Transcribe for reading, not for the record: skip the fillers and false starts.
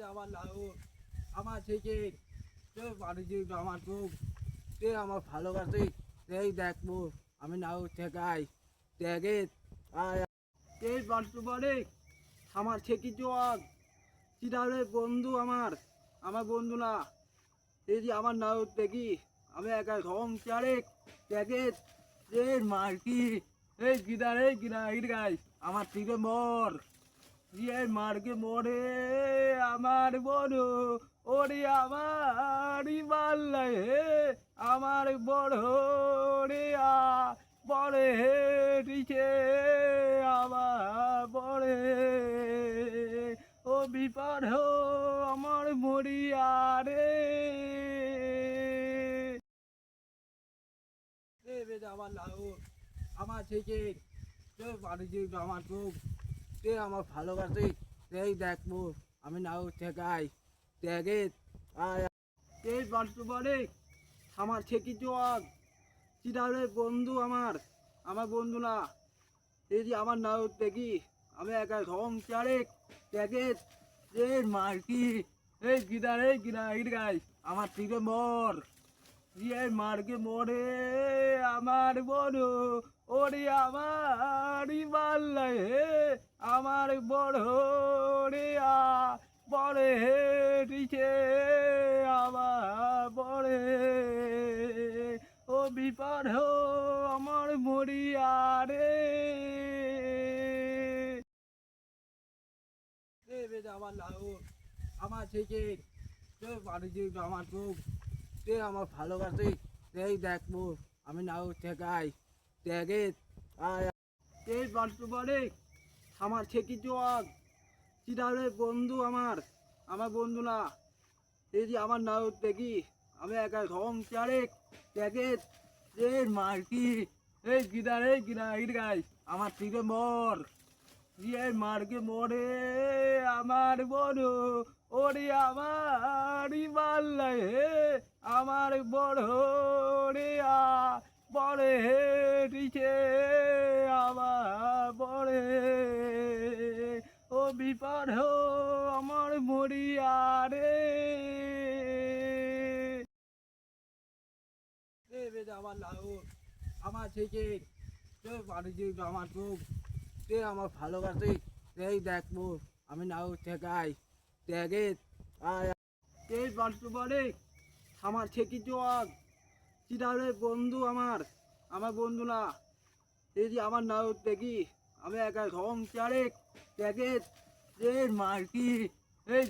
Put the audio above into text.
আমার লাউর আমার থেকে বাড়িতে আমার চোখ আমার ভালোবাসে সেই দেখবো আমি নাও ঠেকাই ত্যাগে এই বর্তমানে আমার থেকে চোখ চিরারে বন্ধু আমার বন্ধু না এই যে আমার নাও দেখি আমি একা ঘম চারে ত্যাগে এই মার্কি এই গিরা গাই আমার থেকে মর ইয়ে মার্কে মরে আমার বড় ওরে আমার মাল্লা হে আমার বড় রে বড়ে হেটিছে আমার বড়ে ও বিপদ আমার মরিয়া রে আমার লাউ আমার থেকে বাড়িতে আমার চোখ আমার ভালোবাসে সেই দেখবো আমি নাও ঠেকাই ত্যাগে এই বর্তমানে আমার থেকে চোখ চিরারে বন্ধু আমার বন্ধু না এই যে আমার নাও দেখি আমি একা ঘম চারে ত্যাগে এই মার্কি এই গিরা গাই আমার থেকে মর ইয়ে মার্কে মরে আমার বড় ওরে আমার মাল্লা হে আমার বড় রে বড়ে হেটিছে আমার বড়ে ও বিপদ আমার মরিয়া রে আমার লাউ আমার থেকে বাড়িতে আমার চোখ আমার ভালোবাসে সেই দেখবো আমি নাও ঠেকাই ত্যাগে এই বর্তমানে আমার থেকে চোখ চিরারে বন্ধু আমার বন্ধু না এই যে আমার নাও দেখি আমি একা ঘম চারে ত্যাগে এই মার্কি এই গিরা গাই আমার থেকে মর ইয়ে মার্কে মরে আমার বড় ওরে আমার মাল্লা হে আমার বড় রে বড়ে হেটিছে আমার বড়ে ও বিপদ আমার মরিয়া রে আমার লাউ আমার থেকে বাড়িতে আমার চোখ আমার ভালোবাসে সেই দেখবো আমি নাও ঠেকাই ত্যাগে এই বর্তমানে আমার থেকে চোখ চিরারে বন্ধু আমার বন্ধু না এই যে আমার নাও দেখি আমি একা ঘম চারে ত্যাগে এই মার্কি এই